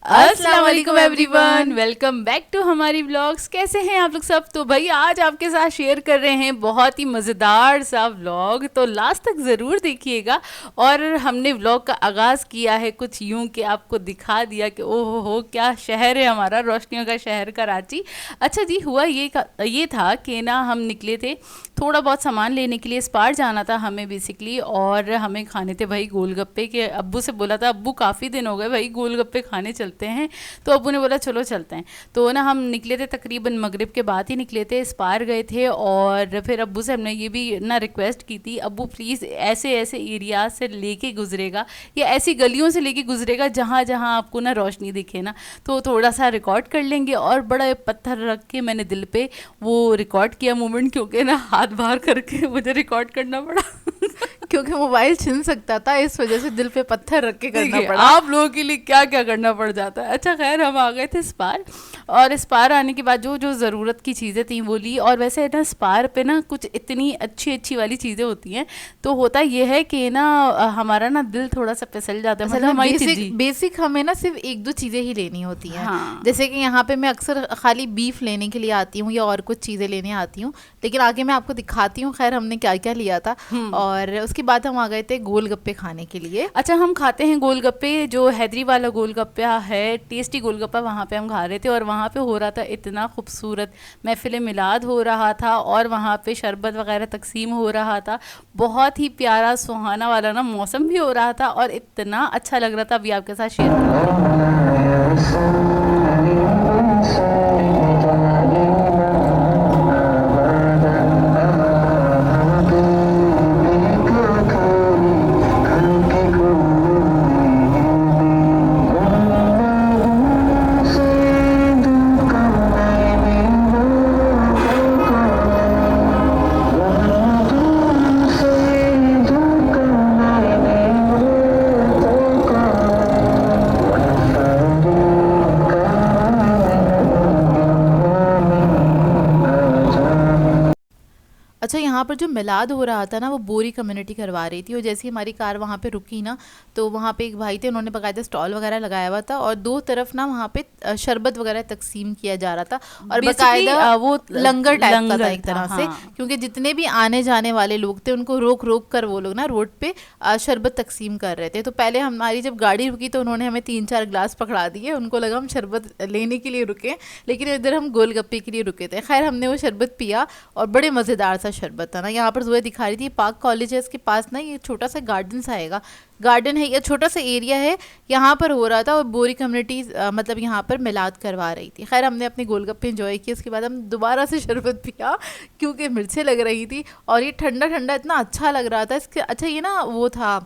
अस्सलाम वालेकुम everyone, welcome back to हमारी व्लॉग्स। कैसे हैं आप लोग सब? तो भाई आज आपके साथ शेयर कर रहे हैं बहुत ही मज़ेदार सा व्लॉग, तो लास्ट तक ज़रूर देखिएगा। और हमने व्लॉग का आगाज़ किया है कुछ यूं कि आपको दिखा दिया कि ओहो हो क्या शहर है हमारा, रोशनियों का शहर कराची। अच्छा जी, हुआ ये था कि ना हम निकले थे थोड़ा बहुत सामान लेने के लिए, स्पार जाना था हमें बेसिकली, और हमें खाने थे भाई गोलगप्पे के। अब्बू से बोला था, अब्बू काफ़ी दिन हो गए भाई गोलगप्पे खाने चलते हैं, तो अब्बू ने बोला चलो चलते हैं। तो ना हम निकले थे तकरीबन मगरिब के बाद ही निकले थे, स्पार गए थे। और फिर अब्बू से हमने ये भी ना रिक्वेस्ट की थी, अब्बू प्लीज़ ऐसे ऐसे एरिया से लेके गुजरेगा या ऐसी गलियों से लेके गुजरेगा जहाँ जहाँ आपको ना रोशनी दिखे ना, तो थोड़ा सा रिकॉर्ड कर लेंगे। और बड़ा पत्थर रख के मैंने दिल पे वो रिकॉर्ड किया मोमेंट, क्योंकि ना हाथ बाहर करके मुझे रिकॉर्ड करना पड़ा क्योंकि मोबाइल छिन सकता था, इस वजह से दिल पे पत्थर रख के करना पड़ा। आप लोगों के लिए क्या क्या करना पड़ जाता है। अच्छा खैर, हम आ गए थे स्पार, और स्पार आने के बाद जो जो ज़रूरत की चीज़ें थी वो ली। और वैसे ना स्पार पे ना कुछ इतनी अच्छी अच्छी वाली चीज़ें होती हैं, तो होता ये है कि ना हमारा ना दिल थोड़ा सा फिसल जाता है। मतलब हमारी बेसिक हमें ना सिर्फ एक दो चीज़ें ही लेनी होती हैं। हाँ। जैसे कि यहाँ पे मैं अक्सर खाली बीफ लेने के लिए आती हूँ या और कुछ चीज़ें लेने आती हूँ, लेकिन आगे मैं आपको दिखाती हूँ खैर हमने क्या क्या लिया था। और उसके बाद हम आ गए थे गोलगप्पे खाने के लिए। अच्छा, हम खाते हैं गोलगप्पे, जो हैदरी वाला गोलगप्पा है, टेस्टी गोलगप्पा, वहाँ पे हम खा रहे थे। और वहाँ पे हो रहा था इतना खूबसूरत महफिल मिलाद हो रहा था, और वहाँ पे शरबत वगैरह तकसीम हो रहा था। बहुत ही प्यारा सुहाना वाला ना मौसम भी हो रहा था, और इतना अच्छा लग रहा था। अभी आपके साथ शेयर करूँगी। अच्छा, यहाँ पर जो मिलाद हो रहा था ना वो बोरी कम्युनिटी करवा रही थी। और जैसे ही हमारी कार वहाँ पे रुकी ना, तो वहाँ पे एक भाई थे, उन्होंने बाकायदा स्टॉल वगैरह लगाया हुआ था, और दो तरफ ना वहाँ पे शरबत वगैरह तकसीम किया जा रहा था। और बाकायदा वो लंगर टाइप का था एक तरह से, क्योंकि जितने भी आने जाने वाले लोग थे उनको रोक रोक कर वो लोग ना रोड पे शरबत तकसीम कर रहे थे। तो पहले हमारी जब गाड़ी रुकी तो उन्होंने हमें 3-4 ग्लास पकड़ा दिए, उनको लगा हम शरबत लेने के लिए रुके, लेकिन इधर हम गोलगप्पे के लिए रुके थे। खैर हमने वो शरबत पिया, और बड़े मज़ेदार सा शरबत था ना। यहाँ पर जोया दिखा रही थी, पार्क कॉलेज है इसके पास ना, ये छोटा सा गार्डन सा आएगा, गार्डन है या छोटा सा एरिया है, यहाँ पर हो रहा था। और बोरी कम्युनिटी मतलब यहाँ पर मिलाद करवा रही थी। खैर हमने अपने गोलगप्पे एंजॉय किए, उसके बाद हम दोबारा से शरबत पिया क्योंकि मिर्चें लग रही थी, और ये ठंडा ठंडा इतना अच्छा लग रहा था इसके। अच्छा, ये ना वो था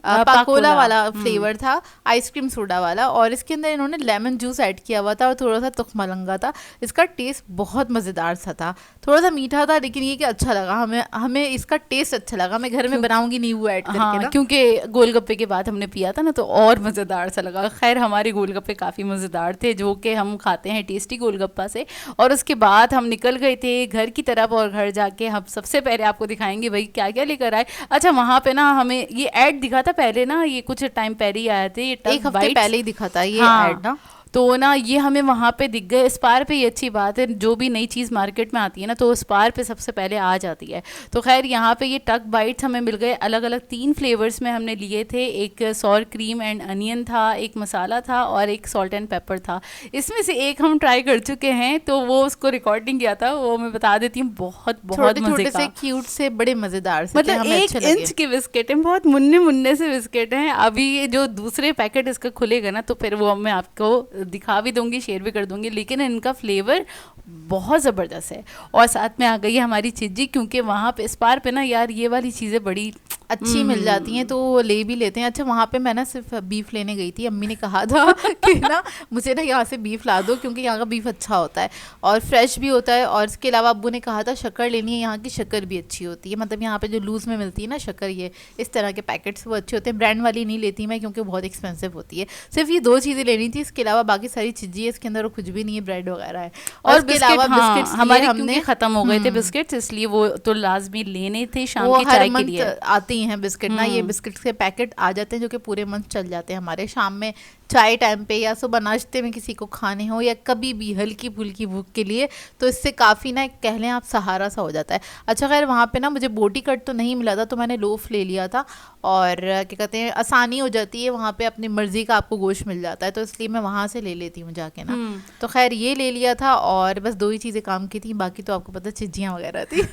पाकोला वाला फ्लेवर था, आइसक्रीम सोडा वाला, और इसके अंदर इन्होंने लेमन जूस ऐड किया हुआ था और थोड़ा सा तुखमलंगा था। इसका टेस्ट बहुत मज़ेदार सा था, थोड़ा सा मीठा था, लेकिन ये कि अच्छा लगा हमें इसका टेस्ट अच्छा लगा। मैं घर में बनाऊंगी नींबू ऐड करके। हाँ, क्योंकि गोलगप्पे के बाद हमने पिया था ना, तो और मज़ेदार सा लगा। खैर हमारे गोलगप्पे काफ़ी मज़ेदार थे, जो कि हम खाते हैं टेस्टी गोलगप्पा से। और उसके बाद हम निकल गए थे घर की तरफ, और घर जाके हम सबसे पहले आपको दिखाएंगे भाई क्या क्या लेकर आए। अच्छा, वहाँ पे ना हमें ये ऐड दिखा था पहले ना, ये कुछ टाइम पहले ही आए थे, ये एक हफ्ते पहले ही दिखा था ये ऐड ना। तो ना ये हमें वहाँ पे दिख गए। स्पार पे ये अच्छी बात है, जो भी नई चीज़ मार्केट में आती है ना, तो स्पार पे सबसे पहले आ जाती है। तो खैर यहाँ पे ये टक बाइट्स हमें मिल गए, अलग अलग 3 फ्लेवर्स में हमने लिए थे। एक सॉर क्रीम एंड अनियन था, एक मसाला था, और एक सॉल्ट एंड पेपर था। इसमें से एक हम ट्राई कर चुके हैं, तो वो उसको रिकॉर्डिंग किया था, वो मैं बता देती हूँ, बहुत बहुत मजे का, से क्यूट से बड़े मज़ेदार से, मतलब 1 इंच के बिस्किट हैं, बहुत मुन्ने मुन्ने से बिस्किट हैं। अभी ये जो दूसरे पैकेट इसका खुलेगा ना, तो फिर वो मैं आपको दिखा भी दूंगी, शेयर भी कर दूंगी, लेकिन इनका फ्लेवर बहुत ज़बरदस्त है। और साथ में आ गई है हमारी चिज्जी, क्योंकि वहाँ पे स्पार पे ना यार ये वाली चीज़ें बड़ी अच्छी मिल जाती हैं, तो वो ले भी लेते हैं। अच्छा, वहाँ पे मैं ना सिर्फ बीफ लेने गई थी, अम्मी ने कहा था कि ना मुझे ना यहाँ से बीफ ला दो, क्योंकि यहाँ का बीफ अच्छा होता है और फ्रेश भी होता है। और इसके अलावा अब्बू ने कहा था शक्कर लेनी है, यहाँ की शक्कर भी अच्छी होती है, मतलब यहाँ पे जो लूज़ में मिलती है ना शक्कर, ये इस तरह के पैकेट्स वो अच्छे होते हैं। ब्रांड वाली नहीं लेती मैं, क्योंकि बहुत एक्सपेंसिव होती है। सिर्फ ये 2 चीज़ें लेनी थी, इसके अलावा बाकी सारी चीज़ें है इसके अंदर, कुछ भी नहीं है, ब्रेड वगैरह है। और इसके अलावा बिस्किट्स हमारे हमने ख़त्म हो गए थे बिस्किट्स, इसलिए वो तो लाजमी लेने थे शाम की चाय के लिए। आते ही हैं बिस्किट ना, ये बिस्किट के पैकेट आ जाते हैं जो कि पूरे मंथ चल जाते हैं हमारे, शाम में चाय टाइम पे या सुबह नाश्ते में किसी को खाने हो या कभी भी हल्की फुल्की भूख के लिए, तो इससे काफ़ी ना एक कह लें आप सहारा सा हो जाता है। अच्छा खैर वहाँ पे ना मुझे बोटी कट तो नहीं मिला था, तो मैंने लोफ ले लिया था, और क्या कहते हैं आसानी हो जाती है वहाँ पे, अपनी मर्जी का आपको गोश्त मिल जाता है, तो इसलिए मैं वहाँ से ले लेती हूँ जाके ना। तो खैर ये ले लिया था, और बस 2 ही चीज़ें काम की थी, बाकी तो आपको पता चिज्जियाँ वगैरह थी।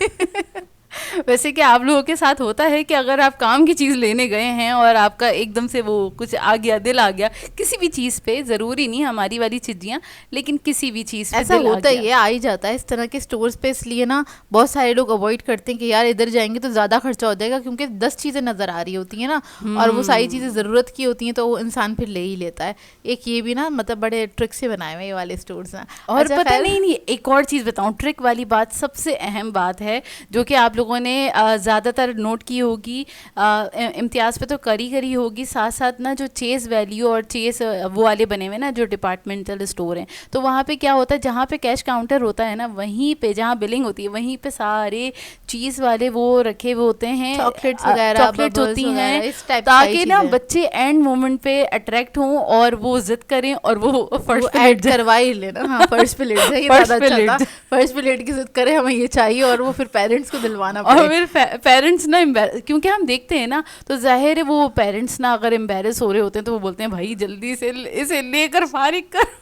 वैसे कि आप लोगों के साथ होता है कि अगर आप काम की चीज़ लेने गए हैं और आपका एकदम से वो कुछ आ गया, दिल आ गया किसी भी चीज़ पे, ज़रूरी नहीं हमारी वाली चिज्जियाँ, लेकिन किसी भी चीज़ पे ऐसा दिल आ होता ही गया। है, आ ही जाता है इस तरह के स्टोर्स पे, इसलिए ना बहुत सारे लोग अवॉइड करते हैं कि यार इधर जाएंगे तो ज़्यादा खर्चा हो जाएगा, क्योंकि 10 चीज़ें नज़र आ रही होती हैं ना, और वो सारी चीज़ें ज़रूरत की होती हैं, तो वो इंसान फिर ले ही लेता है। एक ये भी ना मतलब बड़े ट्रिक से बनाए हुए ये वाले स्टोर्स हैं। और अच्छा, पता खैर, नहीं एक और चीज़ बताऊं, ट्रिक वाली बात सबसे अहम बात है जो कि आप लोगों ने ज़्यादातर नोट की होगी, इम्तियाज़ पे तो करी होगी, साथ साथ ना जो चेस वैल्यू और चेस वो वाले बने हुए ना जो डिपार्टमेंटल स्टोर हैं, तो वहाँ पे क्या होता है, जहाँ पे कैश काउंटर होता है ना, वहीं पे जहाँ बिलिंग होती है वहीं पे सारे चीज़ वाले वो रखे हुए होते हैं, चॉकलेट्स वगैरह, चॉकलेट्स होती बबल्स हैं, वगैरह, इस टाइप की ताकि ना चीज़ें। बच्चे एंड मोमेंट पे अट्रैक्ट हों और वो जिद करें और वो फर्स्ट वो पे लेट ऐड जाए। करवा ही लेना, हाँ फर्स्ट पे लेट जाए, ये फर्स्ट ज़्यादा पे अच्छा लेट था। जाए। फर्स्ट पे लेट की जिद करे हमें ये चाहिए, और वो फिर पेरेंट्स को दिलवाना और पड़े। फिर पेरेंट्स ना क्योंकि हम देखते हैं ना, तो जाहिर है वो पेरेंट्स ना अगर एम्बेरस हो रहे होते हैं तो वो बोलते हैं भाई जल्दी से इसे लेकर फारिग कर।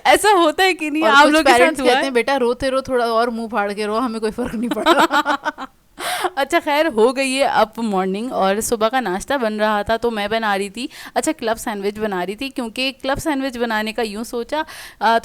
ऐसा होता है कि नहीं, और आप कुछ लोग के पेरेंट्स साथ हुआ कहते है? हैं बेटा रोते रहो, थोड़ा और मुंह फाड़ के रहो, हमें कोई फर्क नहीं पड़ता। अच्छा खैर हो गई है अब मॉर्निंग, और सुबह का नाश्ता बन रहा था, तो मैं बना रही थी, अच्छा क्लब सैंडविच बना रही थी, क्योंकि क्लब सैंडविच बनाने का यूँ सोचा,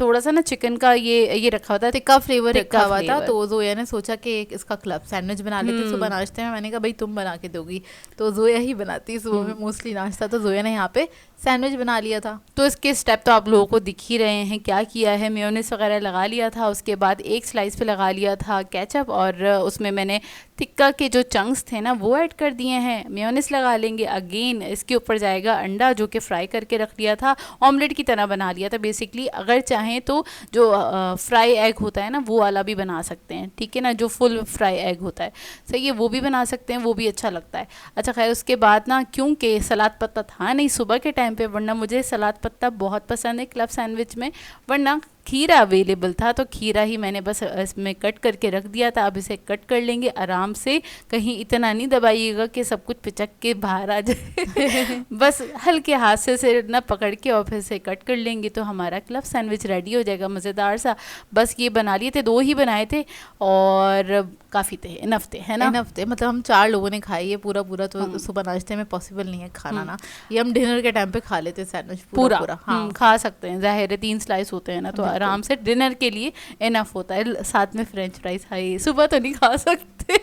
थोड़ा सा ना चिकन का ये रखा हुआ था, टिक्का फ्लेवर टिक्का रखा हुआ था, फ्लेवर। तो जोया ने सोचा कि इसका क्लब सैंडविच बना लेते सुबह नाश्ते में। मैंने कहा भाई तुम बना के दोगी, तो जोया ही बनाती सुबह में मोस्टली नाश्ता, तो जोया ने यहाँ पे सैंडविच बना लिया था। तो इसके स्टेप तो आप लोगों को दिख ही रहे हैं, क्या किया है, मेयोनेज़ वगैरह लगा लिया था, उसके बाद एक स्लाइस पे लगा लिया था केचप, और उसमें मैंने टिक्का के जो चंक्स थे ना वो ऐड कर दिए हैं, मेयोनेज़ लगा लेंगे, अगेन इसके ऊपर जाएगा अंडा जो कि फ्राई करके रख लिया था, ऑमलेट की तरह बना लिया था बेसिकली। अगर चाहें तो जो फ्राई एग होता है ना वो वाला भी बना सकते हैं, ठीक है ना, जो फुल फ्राई एग होता है, सही है, वो भी बना सकते हैं, वो भी अच्छा लगता है। अच्छा खैर उसके बाद ना, क्योंकि सलाद पत्ता था नहीं सुबह के टाइम पे, वरना मुझे सलाद पत्ता बहुत पसंद है क्लब सैंडविच में, वरना खीरा अवेलेबल था, तो खीरा ही मैंने बस इसमें कट करके रख दिया था। अब इसे कट कर लेंगे आराम से, कहीं इतना नहीं दबाइएगा कि सब कुछ पिचक के बाहर आ जाए। बस हल्के हाथ से ना पकड़ के और फिर से कट कर लेंगे, तो हमारा क्लब सैंडविच रेडी हो जाएगा मज़ेदार सा। बस ये बना लिए थे, 2 ही बनाए थे और काफ़ी थे, इनफ थे, है ना, इनफ थे, मतलब हम 4 लोगों ने खाई है पूरा, तो सुबह नाश्ते में पॉसिबल नहीं है खाना ना, ये हम डिनर के टाइम पे खा लेते सैंडविच पूरा। हाँ खा सकते हैं, जाहिर है 3 स्लाइस होते हैं ना, तो आराम से डिनर के लिए इनफ होता है। साथ में फ्रेंच फ्राइज, हाई सुबह तो नहीं खा सकते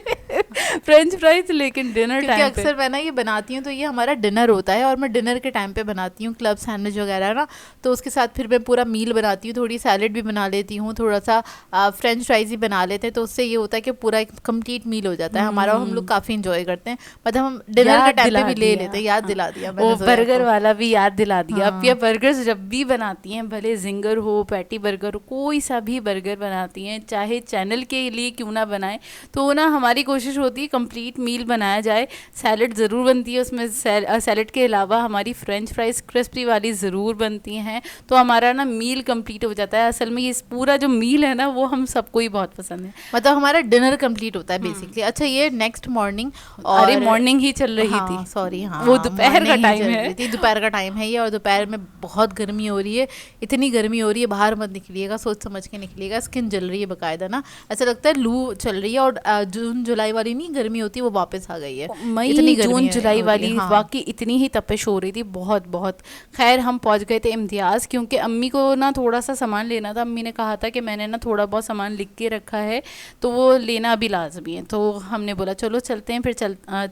फ्रेंच फ्राइज, लेकिन डिनर क्योंकि टाइम पे अक्सर मैं ना ये बनाती हूँ तो ये हमारा डिनर होता है, और मैं डिनर के टाइम पे बनाती हूँ क्लब सैंडविच वगैरह ना, तो उसके साथ फिर मैं पूरा मील बनाती हूँ, थोड़ी सैलेड भी बना लेती हूँ, थोड़ा सा फ्रेंच फ्राइज भी बना लेते हैं, तो उससे ये होता है कि पूरा एक कंप्लीट मील हो जाता है हमारा, और हम लोग काफ़ी इंजॉय करते हैं, मतलब हम डिनर के टाइम पे भी ले लेते हैं। याद दिला दिया वो मैंने बर्गर वाला भी याद दिला दिया। अब हाँ। ये बर्गर्स जब भी बनाती हैं, भले जिंगर हो, पैटी बर्गर हो, कोई सा भी बर्गर बनाती हैं, चाहे चैनल के लिए क्यों ना बनाएं, तो ना हमारी कोशिश होती है कंप्लीट मील बनाया जाए। सैलड ज़रूर बनती है उसमें, सैलड के अलावा हमारी फ्रेंच फ्राइज क्रिस्पी वाली ज़रूर बनती हैं, तो हमारा ना मील कंप्लीट हो जाता है। असल में ये पूरा जो मील है ना वो हम सबको ही बहुत पसंद है, मतलब हमारा डिनर कंप्लीट होता है बेसिकली। अच्छा ये नेक्स्ट मॉर्निंग, अरे मॉर्निंग ही चल रही हाँ, थी, सॉरी, हाँ वो दोपहर का टाइम है, दोपहर का टाइम है ये, और दोपहर में बहुत गर्मी हो रही है, इतनी गर्मी हो रही है, बाहर मत निकलिएगा, सोच समझ के निकलिएगा, स्किन जल रही है बकायदा ना, ऐसा लगता है लू चल रही है, और जून जुलाई वाली नहीं गर्मी होती वो वापस आ गई है, मई इतनी गर्मी जून जुलाई होती वाली है, हाँ। वाकई इतनी ही तपिश हो रही थी, बहुत बहुत। खैर हम पहुंच गए थे इम्तियाज़, क्योंकि अम्मी को ना थोड़ा सा सामान लेना था, अम्मी ने कहा था कि मैंने ना थोड़ा बहुत सामान लिख के रखा है तो वो लेना भी लाजमी है, तो हमने बोला चलो चलते हैं, फिर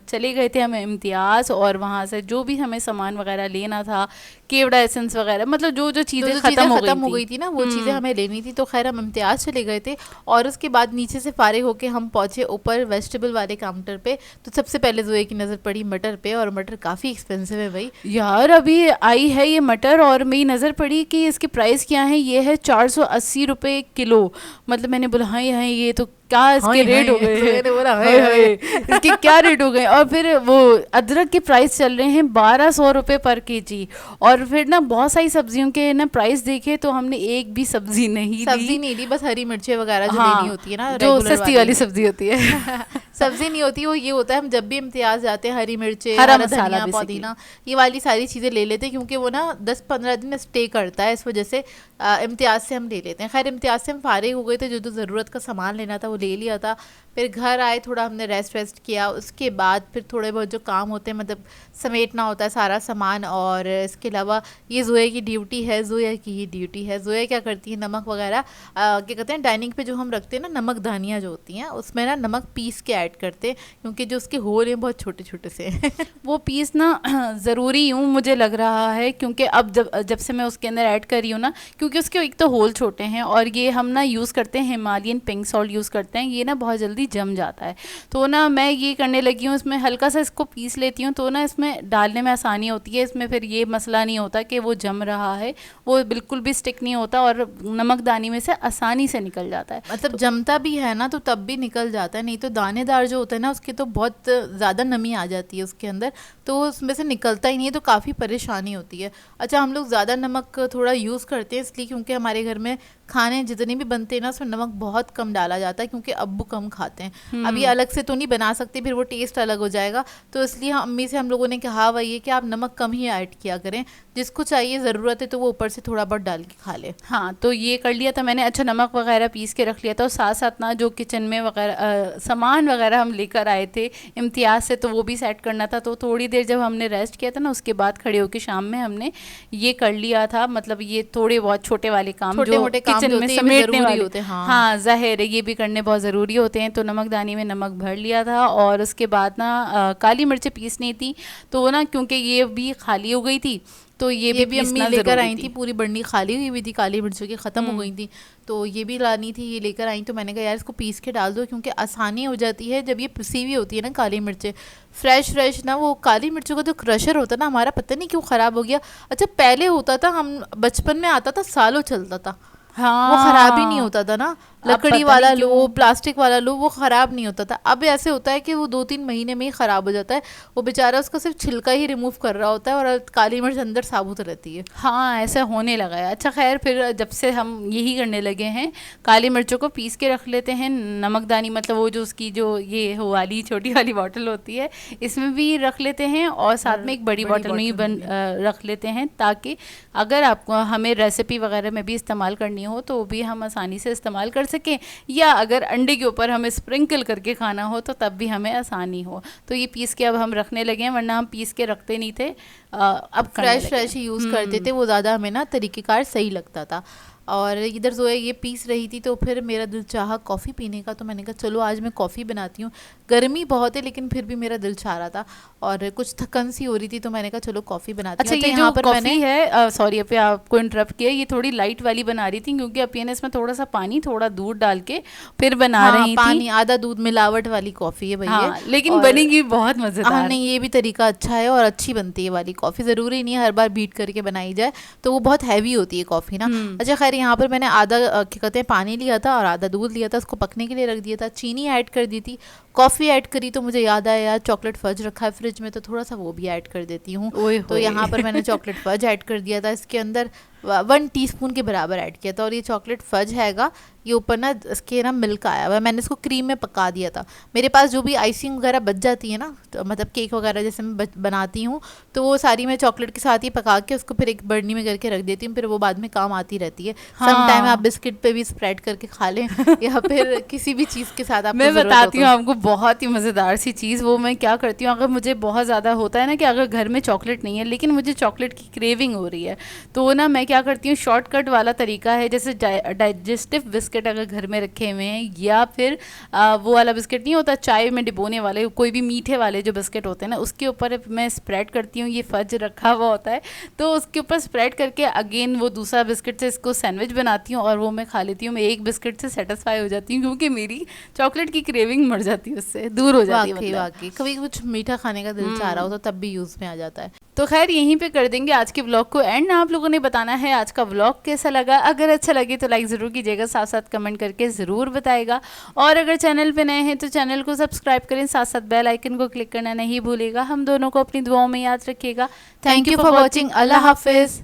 चले गए थे हम इम्तियाज़, और वहाँ से जो भी हमें सामान वगैरह लेना था, केवड़ा एसेंस वगैरह, मतलब जो चीज़ें ख़त्म हो गई थी ना वो चीज़ें हमें लेनी थी, तो खैर हम इम्तियाज़ चले गए थे, और उसके बाद नीचे से फारिग होके हम पहुँचे ऊपर वेजिटेबल वाले काउंटर पे। तो सबसे पहले जोए की नज़र पड़ी मटर पे, और मटर काफ़ी एक्सपेंसिव है भाई यार, अभी आई है ये मटर, और मेरी नज़र पड़ी कि इसकी प्राइस क्या है, ये है 480 रुपये किलो। मतलब मैंने बोला हाँ ये तो क्या इसके रेट हो गए हैं, इसके क्या रेट हो गए। और फिर वो अदरक के प्राइस चल रहे हैं 1200 रुपये पर केजी। और फिर ना बहुत सारी सब्जियों के ना प्राइस देखे तो हमने एक भी सब्जी नहीं ली, बस हरी मिर्चें वगैरह जो हाँ, लेनी होती है ना, जो सस्ती वाली सब्जी होती है। सब्जी नहीं होती, वो ये होता है हम जब भी इम्तियाज जाते हैं हरी मिर्चें, हरा हरा मसाला धनिया, पुदीना, ये वाली सारी चीज़ें ले लेते हैं, क्योंकि वो ना 10-15 दिन स्टे करता है, इस वजह से इम्तियाज से हम ले लेते हैं। खैर इम्तियाज से हम फारिग हो गए थे, जो ज़रूरत का सामान लेना था वो ले लिया था। फिर घर आए, थोड़ा हमने रेस्ट वेस्ट किया, उसके बाद फिर थोड़े बहुत जो काम होते हैं, मतलब समेटना होता है सारा सामान। और इसके अलावा ये जोया की ड्यूटी है, जोया की ही ड्यूटी है। जोया क्या करती है, नमक वगैरह क्या कहते हैं, डाइनिंग पे जो हम रखते हैं ना नमक दानियाँ जो होती हैं, उसमें ना नमक पीस के ऐड करते हैं, क्योंकि जो उसके होल हैं बहुत छोटे छोटे से हैं। वो पीस ना ज़रूरी यूँ मुझे लग रहा है, क्योंकि अब जब से मैं उसके अंदर ऐड कर रही हूँ ना, क्योंकि उसके एक तो होल छोटे हैं, और ये हम ना यूज़ करते हैं हिमालयन पिंक सॉल्ट यूज़ करते हैं, ये ना बहुत जल्दी जम जाता है। तो ना मैं ये करने लगी हूँ, इसमें हल्का सा इसको पीस लेती हूँ, तो ना इसमें डालने में आसानी होती है। इसमें फिर ये मसला नहीं होता कि वो जम रहा है, वो बिल्कुल भी स्टिक नहीं होता, और नमकदानी में से आसानी से निकल जाता है। मतलब तो जमता भी है ना तो तब भी निकल जाता है, नहीं तो दानेदार जो होता है ना उसके तो बहुत ज़्यादा नमी आ जाती है उसके अंदर, तो उसमें से निकलता ही नहीं है, तो काफ़ी परेशानी होती है। अच्छा, हम लोग ज़्यादा नमक थोड़ा यूज़ करते हैं इसलिए क्योंकि हमारे घर में खाने जितने भी बनते हैं ना उसमें नमक बहुत कम डाला जाता है, क्योंकि अब्बू कम खाते हैं। अब ये अलग से तो नहीं बना सकते, फिर वो टेस्ट अलग हो जाएगा, तो इसलिए अम्मी से हम लोगों ने कहा हुआ ये कि आप नमक कम ही ऐड किया करें, जिसको चाहिए ज़रूरत है तो वो ऊपर से थोड़ा बहुत डाल के खा ले। हाँ, तो ये कर लिया था मैंने। अच्छा, नमक वगैरह पीस के रख लिया था, और साथ साथ ना जो किचन में वगैरह सामान वगैरह हम लेकर आए थे इम्तियाज़ से, तो वो भी सेट करना था। तो थोड़ी देर जब हमने रेस्ट किया था ना, उसके बाद खड़े होकर शाम में हमने ये कर लिया था, मतलब ये थोड़े बहुत छोटे वाले काम जो किचन में समेटने वाले होते हैं। हाँ, ज़ाहिर है ये भी करने बहुत ज़रूरी होते हैं। तो नमकदानी में नमक भर लिया था, और उसके बाद ना काली मिर्चें पीसनी थी, तो ना क्योंकि ये भी खाली हो गई थी, तो ये भी अम्मी लेकर आई थी, पूरी बंडी खाली हुई थी, काली मिर्चों की ख़त्म हो गई थी, तो ये भी लानी थी, ये लेकर आई। तो मैंने कहा यार इसको पीस के डाल दो, क्योंकि आसानी हो जाती है जब ये पिसी हुई होती है ना काली मिर्चें फ्रेश ना। वो काली मिर्चों का जो क्रशर होता है ना हमारा, पता नहीं क्यों ख़राब हो गया। अच्छा, पहले होता था, हम बचपन में आता था, सालों चलता था। हाँ, वो ख़राब ही नहीं होता था ना, लकड़ी वाला लो, प्लास्टिक वाला लो, वो ख़राब नहीं होता था। अब ऐसे होता है कि वो 2-3 महीने में ही ख़राब हो जाता है, वो बेचारा उसका सिर्फ छिलका ही रिमूव कर रहा होता है और काली मिर्च अंदर साबुत रहती है। हाँ, ऐसा होने लगा है। अच्छा खैर, फिर जब से हम यही करने लगे हैं, काली मिर्चों को पीस के रख लेते हैं, नमकदानी मतलब वो जो उसकी जो ये हो वाली छोटी वाली बॉटल होती है, इसमें भी रख लेते हैं, और साथ में एक बड़ी बॉटल में ही रख लेते हैं, ताकि अगर आपको हमें रेसिपी वगैरह में भी इस्तेमाल करनी हो तो भी हम आसानी से इस्तेमाल कर सकें, या अगर अंडे के ऊपर हमें स्प्रिंकल करके खाना हो तो तब भी हमें आसानी हो। तो ये पीस के अब हम रखने लगे हैं, वरना हम पीस के रखते नहीं थे, अब फ्रेश ही यूज़ करते थे, वो ज़्यादा हमें ना तरीक़ेकार सही लगता था। और इधर जोया ये पीस रही थी, तो फिर मेरा दिल चाहा कॉफ़ी पीने का, तो मैंने कहा चलो आज मैं कॉफ़ी बनाती हूँ। गर्मी बहुत है लेकिन फिर भी मेरा दिल चाह रहा था, और कुछ थकन सी हो रही थी, तो मैंने कहा चलो कॉफ़ी बनाती हूँ। अच्छा, ये जो कॉफ़ी है, सॉरी अभी आपको इंटरप्ट किया, ये थोड़ी लाइट वाली बना रही थी, क्योंकि अपिया ने इसमें थोड़ा सा पानी, थोड़ा दूध डाल के फिर बना रही थी। पानी आधा दूध मिलावट वाली कॉफ़ी है भैया, लेकिन बनेगी बहुत मज़ेदार। नहीं, ये भी तरीका अच्छा है और अच्छी बनती है वाली कॉफ़ी, ज़रूरी नहीं है हर बार बीट करके बनाई जाए, तो वो बहुत हैवी होती है कॉफ़ी ना। अच्छा खैर, यहाँ पर मैंने आधा क्या कहते हैं पानी लिया था और आधा दूध लिया था, उसको पकने के लिए रख दिया था, चीनी ऐड कर दी थी, कॉफ़ी ऐड करी, तो मुझे याद आया यार चॉकलेट फज रखा है फ्रिज में, तो थोड़ा सा वो भी ऐड कर देती हूँ। तो यहाँ पर मैंने चॉकलेट फज ऐड कर दिया था, इसके अंदर 1 टीस्पून के बराबर ऐड किया था, और ये चॉकलेट फज हैगा, ये ऊपर ना इसके ना मिल्क आया हुआ है, मैंने इसको क्रीम में पका दिया था। मेरे पास जो भी आइसिंग वगैरह बच जाती है ना, तो मतलब केक वगैरह जैसे मैं बनाती हूँ, तो वो सारी मैं चॉकलेट के साथ ही पका के उसको फिर एक बर्नी में करके रख देती हूँ, फिर वो बाद में काम आती रहती है। सम टाइम आप बिस्किट पे भी स्प्रेड करके खा लें, या फिर किसी भी चीज़ के साथ आप। मैं बताती हूँ आपको बहुत ही मज़ेदार सी चीज़, वो मैं क्या करती हूँ, अगर मुझे बहुत ज़्यादा होता है ना कि अगर घर में चॉकलेट नहीं है लेकिन मुझे चॉकलेट की क्रेविंग हो रही है, तो ना मैं क्या करती हूँ, शॉर्टकट वाला तरीका है, जैसे डाइजेस्टिव बिस्किट अगर घर में रखे हुए हैं, या फिर वो वाला बिस्किट नहीं होता चाय में डिबोने वाले, कोई भी मीठे वाले जो बिस्किट होते हैं ना, उसके ऊपर मैं स्प्रेड करती हूँ, ये फज रखा हुआ होता है, तो उसके ऊपर स्प्रेड करके अगेन वो दूसरा बिस्किट से इसको सैंडविच बनाती हूँ, और वो मैं खा लेती हूँ। मैं एक बिस्किट से सेटिस्फाई हो जाती हूँ, क्योंकि मेरी चॉकलेट की क्रेविंग मर जाती है उससे दूर हो जाती है वाकई मतलब। वाकई कभी कुछ मीठा खाने का दिल चाह रहा हो तो तब भी यूज में आ जाता है। तो खैर यहीं पे कर देंगे आज के व्लॉग को एंड। आप लोगों ने बताना है आज का व्लॉग कैसा लगा। अगर अच्छा लगे तो लाइक ज़रूर कीजिएगा, साथ साथ कमेंट करके ज़रूर बताएगा। और अगर चैनल पे नए हैं तो चैनल को सब्सक्राइब करें, साथ साथ बेल आइकन को क्लिक करना नहीं भूलेगा। हम दोनों को अपनी दुआओं में याद रखिएगा। Thank you for watching. Allah Hafiz.